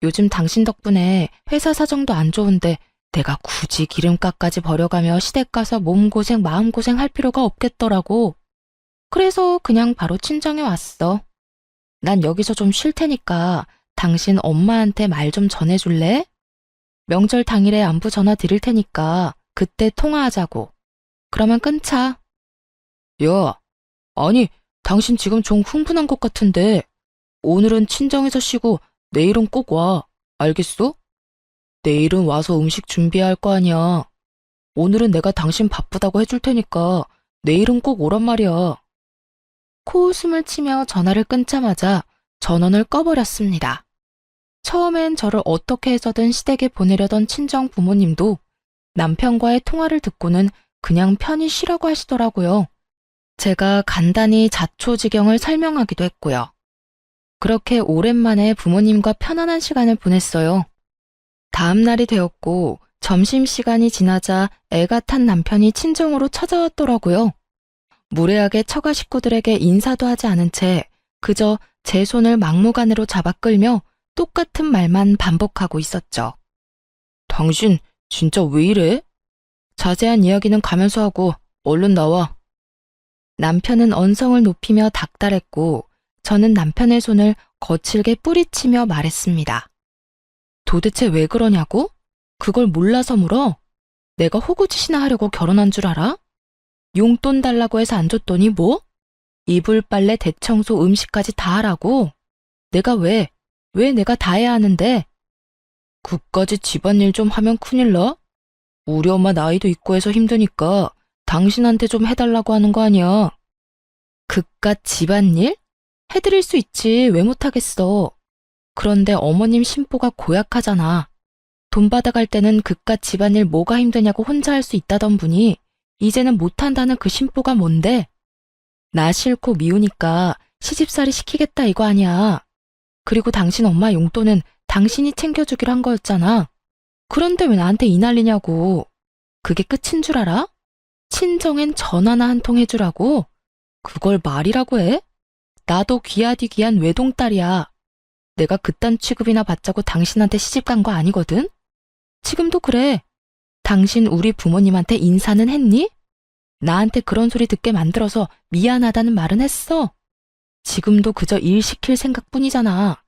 요즘 당신 덕분에 회사 사정도 안 좋은데 내가 굳이 기름값까지 버려가며 시댁 가서 몸고생 마음고생 할 필요가 없겠더라고. 그래서 그냥 바로 친정에 왔어. 난 여기서 좀 쉴 테니까 당신 엄마한테 말 좀 전해줄래? 명절 당일에 안부 전화 드릴 테니까 그때 통화하자고. 그러면 끊자. 야, 아니, 당신 지금 좀 흥분한 것 같은데 오늘은 친정에서 쉬고 내일은 꼭 와. 알겠어? 내일은 와서 음식 준비해야 할 거 아니야. 오늘은 내가 당신 바쁘다고 해줄 테니까 내일은 꼭 오란 말이야. 코웃음을 치며 전화를 끊자마자 전원을 꺼버렸습니다. 처음엔 저를 어떻게 해서든 시댁에 보내려던 친정 부모님도 남편과의 통화를 듣고는 그냥 편히 쉬라고 하시더라고요. 제가 간단히 자초지경을 설명하기도 했고요. 그렇게 오랜만에 부모님과 편안한 시간을 보냈어요. 다음 날이 되었고 점심시간이 지나자 애가 탄 남편이 친정으로 찾아왔더라고요. 무례하게 처가 식구들에게 인사도 하지 않은 채 그저 제 손을 막무가내로 잡아 끌며 똑같은 말만 반복하고 있었죠. 당신 진짜 왜 이래? 자세한 이야기는 가면서 하고 얼른 나와. 남편은 언성을 높이며 닥달했고 저는 남편의 손을 거칠게 뿌리치며 말했습니다. 도대체 왜 그러냐고? 그걸 몰라서 물어? 내가 호구짓이나 하려고 결혼한 줄 알아? 용돈 달라고 해서 안 줬더니 뭐? 이불 빨래 대청소 음식까지 다 하라고? 내가 왜 내가 다 해야 하는데? 그까지 집안일 좀 하면 큰일 나? 우리 엄마 나이도 있고 해서 힘드니까 당신한테 좀 해달라고 하는 거 아니야. 그깟 집안일? 해드릴 수 있지 왜 못하겠어. 그런데 어머님 심보가 고약하잖아. 돈 받아갈 때는 그깟 집안일 뭐가 힘드냐고 혼자 할 수 있다던 분이 이제는 못한다는 그 심보가 뭔데? 나 싫고 미우니까 시집살이 시키겠다 이거 아니야. 그리고 당신 엄마 용돈은 당신이 챙겨주기로 한 거였잖아. 그런데 왜 나한테 이 난리냐고. 그게 끝인 줄 알아? 친정엔 전화나 한 통 해주라고? 그걸 말이라고 해? 나도 귀하디 귀한 외동딸이야. 내가 그딴 취급이나 받자고 당신한테 시집간 거 아니거든? 지금도 그래. 당신 우리 부모님한테 인사는 했니? 나한테 그런 소리 듣게 만들어서 미안하다는 말은 했어. 지금도 그저 일 시킬 생각뿐이잖아.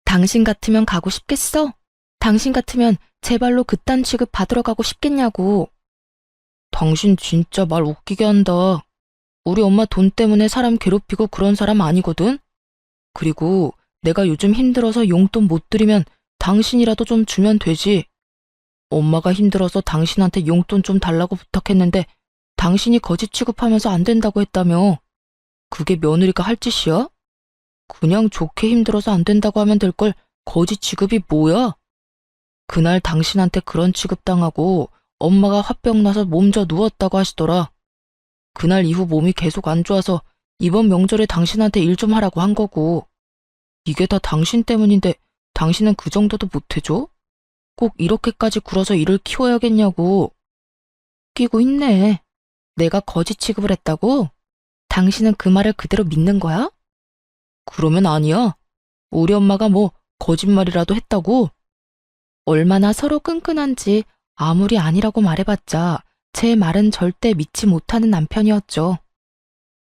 당신 같으면 가고 싶겠어? 당신 같으면 제발로 그딴 취급 받으러 가고 싶겠냐고. 당신 진짜 말 웃기게 한다. 우리 엄마 돈 때문에 사람 괴롭히고 그런 사람 아니거든? 그리고 내가 요즘 힘들어서 용돈 못 드리면 당신이라도 좀 주면 되지. 엄마가 힘들어서 당신한테 용돈 좀 달라고 부탁했는데 당신이 거지 취급하면서 안 된다고 했다며. 그게 며느리가 할 짓이야? 그냥 좋게 힘들어서 안 된다고 하면 될 걸 거지 취급이 뭐야? 그날 당신한테 그런 취급당하고 엄마가 화병 나서 몸져 누웠다고 하시더라. 그날 이후 몸이 계속 안 좋아서 이번 명절에 당신한테 일 좀 하라고 한 거고. 이게 다 당신 때문인데 당신은 그 정도도 못 해줘? 꼭 이렇게까지 굴어서 일을 키워야겠냐고. 웃기고 있네. 내가 거지 취급을 했다고? 당신은 그 말을 그대로 믿는 거야? 그러면 아니야. 우리 엄마가 뭐 거짓말이라도 했다고? 얼마나 서로 끈끈한지 아무리 아니라고 말해봤자 제 말은 절대 믿지 못하는 남편이었죠.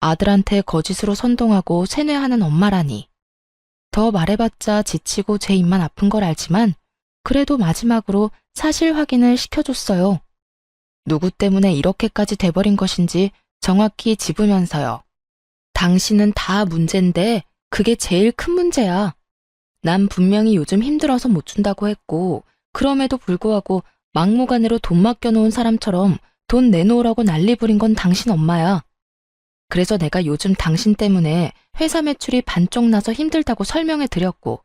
아들한테 거짓으로 선동하고 세뇌하는 엄마라니. 더 말해봤자 지치고 제 입만 아픈 걸 알지만 그래도 마지막으로 사실 확인을 시켜줬어요. 누구 때문에 이렇게까지 돼버린 것인지 정확히 짚으면서요. 당신은 다 문제인데 그게 제일 큰 문제야. 난 분명히 요즘 힘들어서 못 준다고 했고 그럼에도 불구하고 막무가내로 돈 맡겨놓은 사람처럼 돈 내놓으라고 난리 부린 건 당신 엄마야. 그래서 내가 요즘 당신 때문에 회사 매출이 반쪽 나서 힘들다고 설명해 드렸고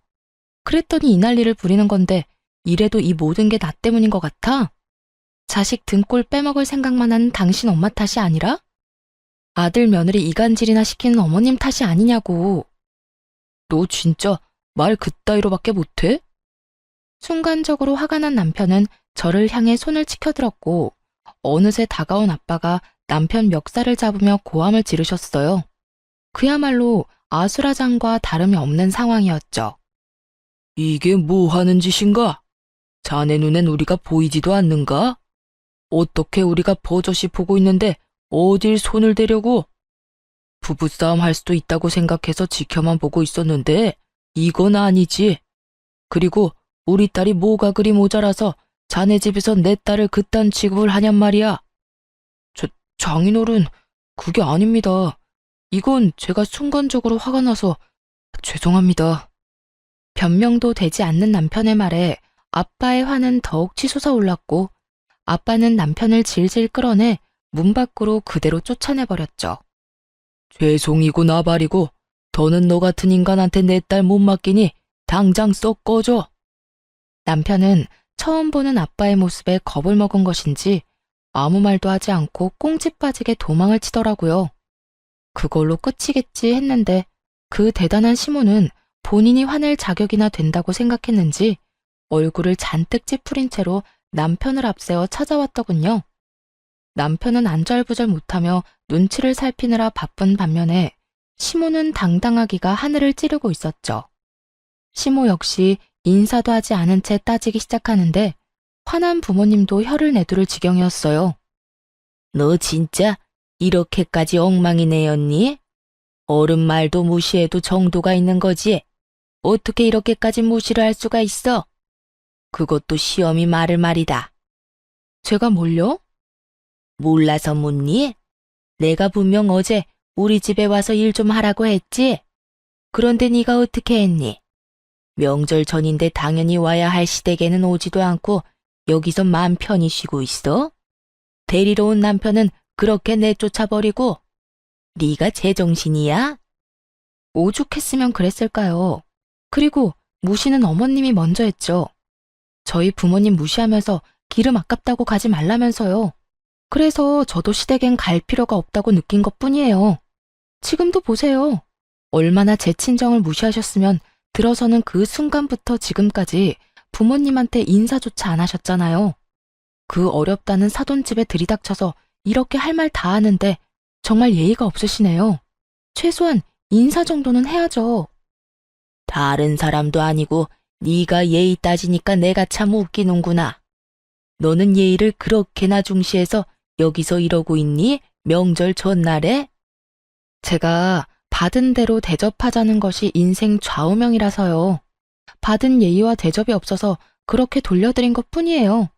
그랬더니 이 난리를 부리는 건데 이래도 이 모든 게 나 때문인 것 같아? 자식 등골 빼먹을 생각만 하는 당신 엄마 탓이 아니라? 아들 며느리 이간질이나 시키는 어머님 탓이 아니냐고. 너 진짜 말 그따위로밖에 못해? 순간적으로 화가 난 남편은 저를 향해 손을 치켜들었고 어느새 다가온 아빠가 남편 멱살을 잡으며 고함을 지르셨어요. 그야말로 아수라장과 다름이 없는 상황이었죠. 이게 뭐 하는 짓인가? 자네 눈엔 우리가 보이지도 않는가? 어떻게 우리가 버젓이 보고 있는데 어딜 손을 대려고? 부부싸움 할 수도 있다고 생각해서 지켜만 보고 있었는데 이건 아니지. 그리고 우리 딸이 뭐가 그리 모자라서 자네 집에서 내 딸을 그딴 취급을 하냔 말이야. 장인어른, 그게 아닙니다. 이건 제가 순간적으로 화가 나서 죄송합니다. 변명도 되지 않는 남편의 말에 아빠의 화는 더욱 치솟아 올랐고 아빠는 남편을 질질 끌어내 문 밖으로 그대로 쫓아내버렸죠. 죄송이고 나발이고 더는 너 같은 인간한테 내 딸 못 맡기니 당장 썩 꺼져. 남편은 처음 보는 아빠의 모습에 겁을 먹은 것인지 아무 말도 하지 않고 꽁지 빠지게 도망을 치더라고요. 그걸로 끝이겠지 했는데 그 대단한 시모는 본인이 화낼 자격이나 된다고 생각했는지 얼굴을 잔뜩 찌푸린 채로 남편을 앞세워 찾아왔더군요. 남편은 안절부절 못하며 눈치를 살피느라 바쁜 반면에 시모는 당당하기가 하늘을 찌르고 있었죠. 시모 역시 인사도 하지 않은 채 따지기 시작하는데 화난 부모님도 혀를 내두를 지경이었어요. 너 진짜 이렇게까지 엉망이 내었니? 어른 말도 무시해도 정도가 있는 거지. 어떻게 이렇게까지 무시를 할 수가 있어? 그것도 시엄이 말을 말이다. 제가 뭘요? 몰라서 묻니? 내가 분명 어제 우리 집에 와서 일 좀 하라고 했지? 그런데 네가 어떻게 했니? 명절 전인데 당연히 와야 할 시댁에는 오지도 않고 여기서 맘 편히 쉬고 있어? 데리러 온 남편은 그렇게 내쫓아버리고 네가 제정신이야? 오죽했으면 그랬을까요? 그리고 무시는 어머님이 먼저 했죠. 저희 부모님 무시하면서 기름 아깝다고 가지 말라면서요. 그래서 저도 시댁엔 갈 필요가 없다고 느낀 것뿐이에요. 지금도 보세요. 얼마나 제 친정을 무시하셨으면 들어서는 그 순간부터 지금까지 부모님한테 인사조차 안 하셨잖아요. 그 어렵다는 사돈집에 들이닥쳐서 이렇게 할 말 다 하는데 정말 예의가 없으시네요. 최소한 인사 정도는 해야죠. 다른 사람도 아니고 네가 예의 따지니까 내가 참 웃기는구나. 너는 예의를 그렇게나 중시해서 여기서 이러고 있니? 명절 전날에? 제가 받은 대로 대접하자는 것이 인생 좌우명이라서요. 받은 예의와 대접이 없어서 그렇게 돌려드린 것뿐이에요.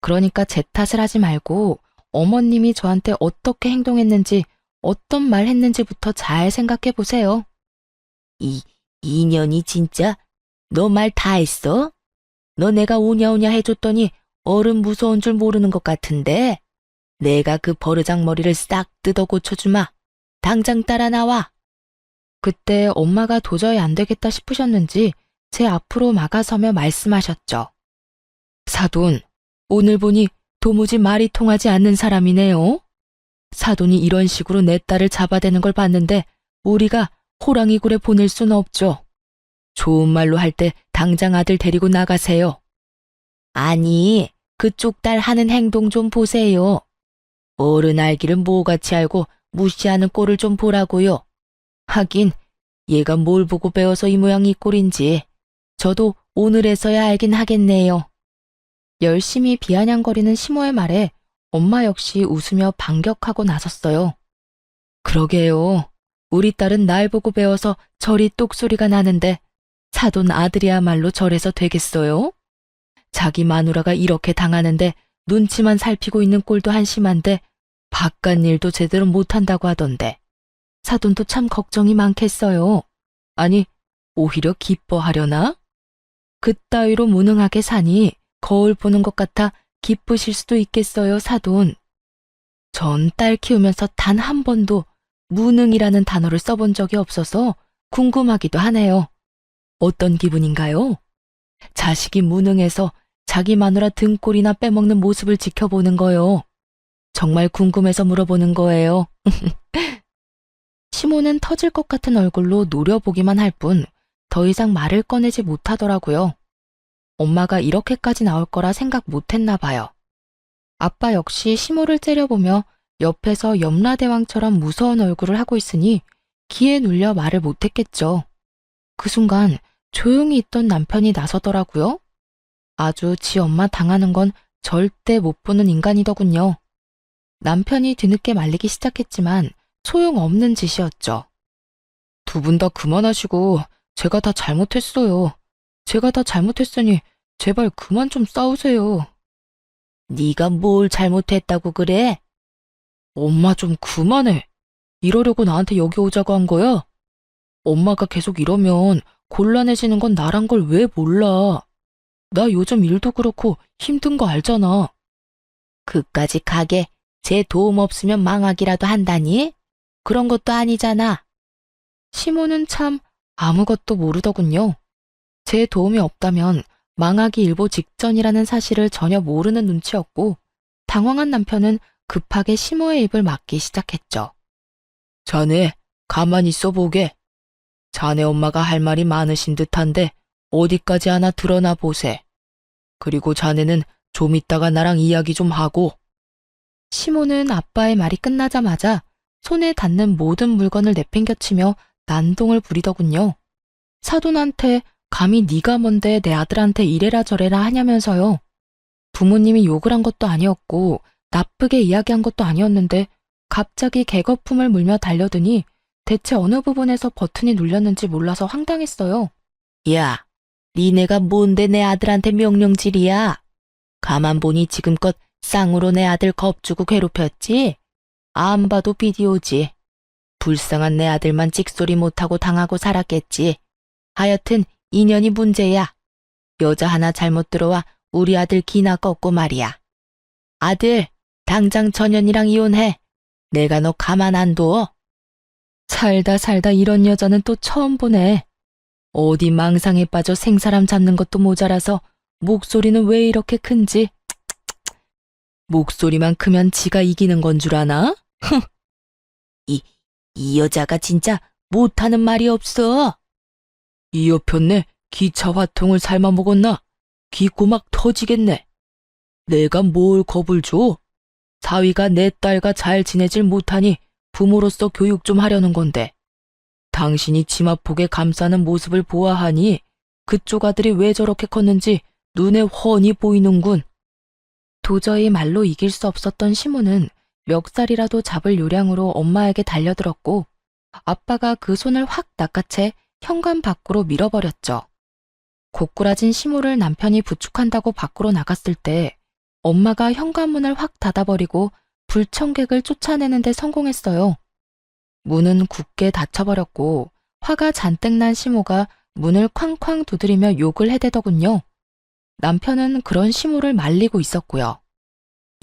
그러니까 제 탓을 하지 말고 어머님이 저한테 어떻게 행동했는지 어떤 말 했는지부터 잘 생각해 보세요. 이년이 진짜 너 말 다 했어? 너 내가 오냐오냐 해줬더니 어른 무서운 줄 모르는 것 같은데 내가 그 버르장머리를 싹 뜯어 고쳐주마. 당장 따라 나와. 그때 엄마가 도저히 안 되겠다 싶으셨는지 제 앞으로 막아서며 말씀하셨죠. 사돈, 오늘 보니 도무지 말이 통하지 않는 사람이네요. 사돈이 이런 식으로 내 딸을 잡아대는 걸 봤는데 우리가 호랑이 굴에 보낼 수는 없죠. 좋은 말로 할 때 당장 아들 데리고 나가세요. 아니, 그쪽 딸 하는 행동 좀 보세요. 어른 알기를 뭐같이 알고 무시하는 꼴을 좀 보라고요. 하긴 얘가 뭘 보고 배워서 이 모양 이 꼴인지 저도 오늘에서야 알긴 하겠네요. 열심히 비아냥거리는 시모의 말에 엄마 역시 웃으며 반격하고 나섰어요. 그러게요. 우리 딸은 날 보고 배워서 저리 똑소리가 나는데 사돈 아들이야말로 저래서 되겠어요? 자기 마누라가 이렇게 당하는데 눈치만 살피고 있는 꼴도 한심한데 바깥 일도 제대로 못한다고 하던데 사돈도 참 걱정이 많겠어요. 아니, 오히려 기뻐하려나? 그따위로 무능하게 사니 거울 보는 것 같아 기쁘실 수도 있겠어요, 사돈. 전 딸 키우면서 단 한 번도 무능이라는 단어를 써본 적이 없어서 궁금하기도 하네요. 어떤 기분인가요? 자식이 무능해서 자기 마누라 등골이나 빼먹는 모습을 지켜보는 거요. 정말 궁금해서 물어보는 거예요. 시모는 터질 것 같은 얼굴로 노려보기만 할 뿐 더 이상 말을 꺼내지 못하더라고요. 엄마가 이렇게까지 나올 거라 생각 못했나 봐요. 아빠 역시 시모를 째려보며 옆에서 염라대왕처럼 무서운 얼굴을 하고 있으니 기에 눌려 말을 못했겠죠. 그 순간 조용히 있던 남편이 나서더라고요. 아주 지 엄마 당하는 건 절대 못 보는 인간이더군요. 남편이 뒤늦게 말리기 시작했지만 소용없는 짓이었죠. 두 분 다 그만하시고 제가 다 잘못했어요. 제가 다 잘못했으니 제발 그만 좀 싸우세요. 네가 뭘 잘못했다고 그래? 엄마 좀 그만해. 이러려고 나한테 여기 오자고 한 거야? 엄마가 계속 이러면 곤란해지는 건 나란 걸 왜 몰라? 나 요즘 일도 그렇고 힘든 거 알잖아. 그까지 가게 제 도움 없으면 망하기라도 한다니? 그런 것도 아니잖아. 시모는 참 아무것도 모르더군요. 제 도움이 없다면 망하기 일보 직전이라는 사실을 전혀 모르는 눈치였고 당황한 남편은 급하게 시모의 입을 막기 시작했죠. 자네, 가만히 있어 보게. 자네 엄마가 할 말이 많으신 듯한데 어디까지 하나 드러나 보세. 그리고 자네는 좀 이따가 나랑 이야기 좀 하고. 시모는 아빠의 말이 끝나자마자 손에 닿는 모든 물건을 내팽겨치며 난동을 부리더군요. 사돈한테 감히 네가 뭔데 내 아들한테 이래라 저래라 하냐면서요. 부모님이 욕을 한 것도 아니었고 나쁘게 이야기한 것도 아니었는데 갑자기 개거품을 물며 달려드니 대체 어느 부분에서 버튼이 눌렸는지 몰라서 황당했어요. 야, 니네가 뭔데 내 아들한테 명령질이야? 가만 보니 지금껏 쌍으로 내 아들 겁주고 괴롭혔지? 안 봐도 비디오지. 불쌍한 내 아들만 찍소리 못하고 당하고 살았겠지. 하여튼 인연이 문제야. 여자 하나 잘못 들어와 우리 아들 기나 꺾고 말이야. 아들, 당장 전현이랑 이혼해. 내가 너 가만 안 둬. 살다 살다 이런 여자는 또 처음 보네. 어디 망상에 빠져 생사람 잡는 것도 모자라서 목소리는 왜 이렇게 큰지. 목소리만 크면 지가 이기는 건 줄 아나? 이 여자가 진짜 못하는 말이 없어. 이 여편네 기차 화통을 삶아 먹었나? 기꼬막 터지겠네. 내가 뭘 겁을 줘? 사위가 내 딸과 잘 지내질 못하니 부모로서 교육 좀 하려는 건데. 당신이 치마폭에 감싸는 모습을 보아하니 그쪽 아들이 왜 저렇게 컸는지 눈에 훤히 보이는군. 도저히 말로 이길 수 없었던 시모는 멱살이라도 잡을 요량으로 엄마에게 달려들었고 아빠가 그 손을 확 낚아채 현관 밖으로 밀어버렸죠. 고꾸라진 시모를 남편이 부축한다고 밖으로 나갔을 때 엄마가 현관문을 확 닫아버리고 불청객을 쫓아내는 데 성공했어요. 문은 굳게 닫혀버렸고 화가 잔뜩 난 시모가 문을 쾅쾅 두드리며 욕을 해대더군요. 남편은 그런 시모를 말리고 있었고요.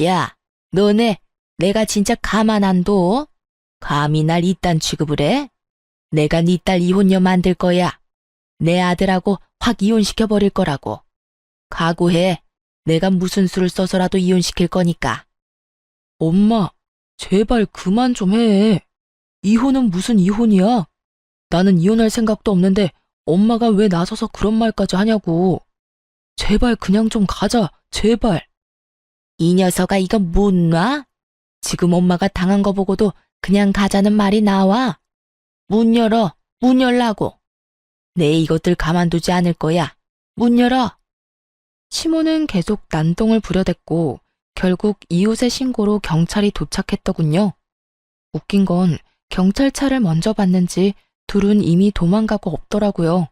야, 너네 내가 진짜 가만 안 둬? 감히 날 이딴 취급을 해? 내가 네 딸 이혼녀 만들 거야. 내 아들하고 확 이혼시켜버릴 거라고. 각오해. 내가 무슨 수를 써서라도 이혼시킬 거니까. 엄마, 제발 그만 좀 해. 이혼은 무슨 이혼이야? 나는 이혼할 생각도 없는데 엄마가 왜 나서서 그런 말까지 하냐고. 제발 그냥 좀 가자, 제발. 이 녀석아 이거 못 놔? 지금 엄마가 당한 거 보고도 그냥 가자는 말이 나와. 문 열어, 문 열라고. 내 이것들 가만두지 않을 거야. 문 열어. 시모는 계속 난동을 부려댔고 결국 이웃의 신고로 경찰이 도착했더군요. 웃긴 건 경찰차를 먼저 봤는지 둘은 이미 도망가고 없더라고요.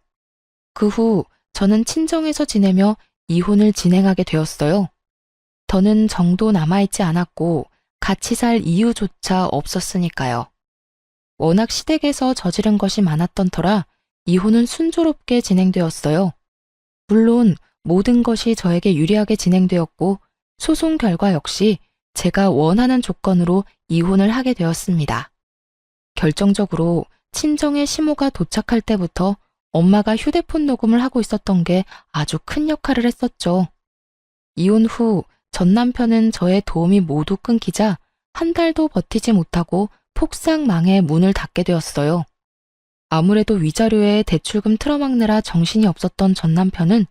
그 후 저는 친정에서 지내며 이혼을 진행하게 되었어요. 더는 정도 남아있지 않았고 같이 살 이유조차 없었으니까요. 워낙 시댁에서 저지른 것이 많았던 터라 이혼은 순조롭게 진행되었어요. 물론 모든 것이 저에게 유리하게 진행되었고 소송 결과 역시 제가 원하는 조건으로 이혼을 하게 되었습니다. 결정적으로 친정의 시모가 도착할 때부터 엄마가 휴대폰 녹음을 하고 있었던 게 아주 큰 역할을 했었죠. 이혼 후 전 남편은 저의 도움이 모두 끊기자 한 달도 버티지 못하고 폭삭 망해 문을 닫게 되었어요. 아무래도 위자료에 대출금 틀어막느라 정신이 없었던 전 남편은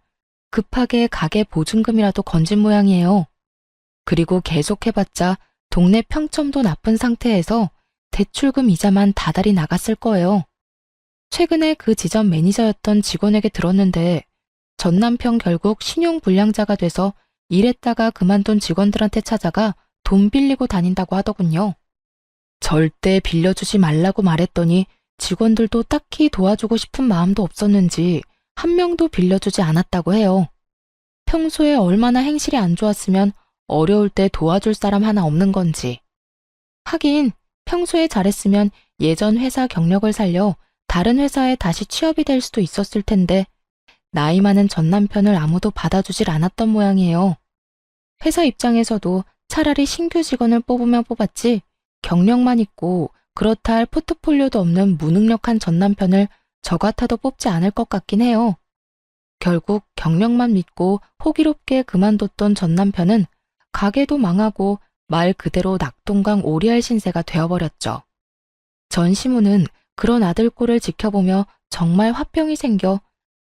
급하게 가게 보증금이라도 건진 모양이에요. 그리고 계속해봤자 동네 평점도 나쁜 상태에서 대출금 이자만 다달이 나갔을 거예요. 최근에 그 지점 매니저였던 직원에게 들었는데 전 남편 결국 신용불량자가 돼서 일했다가 그만둔 직원들한테 찾아가 돈 빌리고 다닌다고 하더군요. 절대 빌려주지 말라고 말했더니 직원들도 딱히 도와주고 싶은 마음도 없었는지 한 명도 빌려주지 않았다고 해요. 평소에 얼마나 행실이 안 좋았으면 어려울 때 도와줄 사람 하나 없는 건지. 하긴 평소에 잘했으면 예전 회사 경력을 살려 다른 회사에 다시 취업이 될 수도 있었을 텐데 나이 많은 전 남편을 아무도 받아주질 않았던 모양이에요. 회사 입장에서도 차라리 신규 직원을 뽑으면 뽑았지 경력만 있고 그렇다 할 포트폴리오도 없는 무능력한 전 남편을 저 같아도 뽑지 않을 것 같긴 해요. 결국 경력만 믿고 호기롭게 그만뒀던 전 남편은 가게도 망하고 말 그대로 낙동강 오리알 신세가 되어버렸죠. 전 시무는 그런 아들 꼴을 지켜보며 정말 화병이 생겨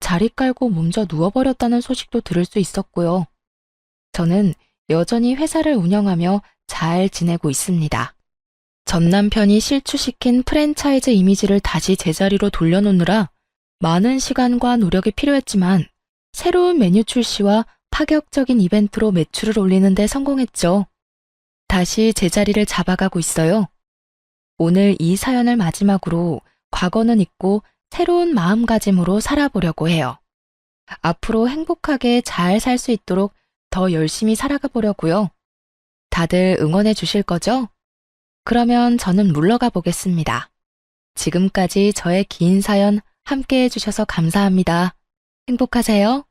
자리 깔고 몸져 누워버렸다는 소식도 들을 수 있었고요. 저는 여전히 회사를 운영하며 잘 지내고 있습니다. 전 남편이 실추시킨 프랜차이즈 이미지를 다시 제자리로 돌려놓느라 많은 시간과 노력이 필요했지만 새로운 메뉴 출시와 파격적인 이벤트로 매출을 올리는 데 성공했죠. 다시 제자리를 잡아가고 있어요. 오늘 이 사연을 마지막으로 과거는 잊고 새로운 마음가짐으로 살아보려고 해요. 앞으로 행복하게 잘 살 수 있도록 더 열심히 살아가 보려고요. 다들 응원해 주실 거죠? 그러면 저는 물러가 보겠습니다. 지금까지 저의 긴 사연 함께 해주셔서 감사합니다. 행복하세요.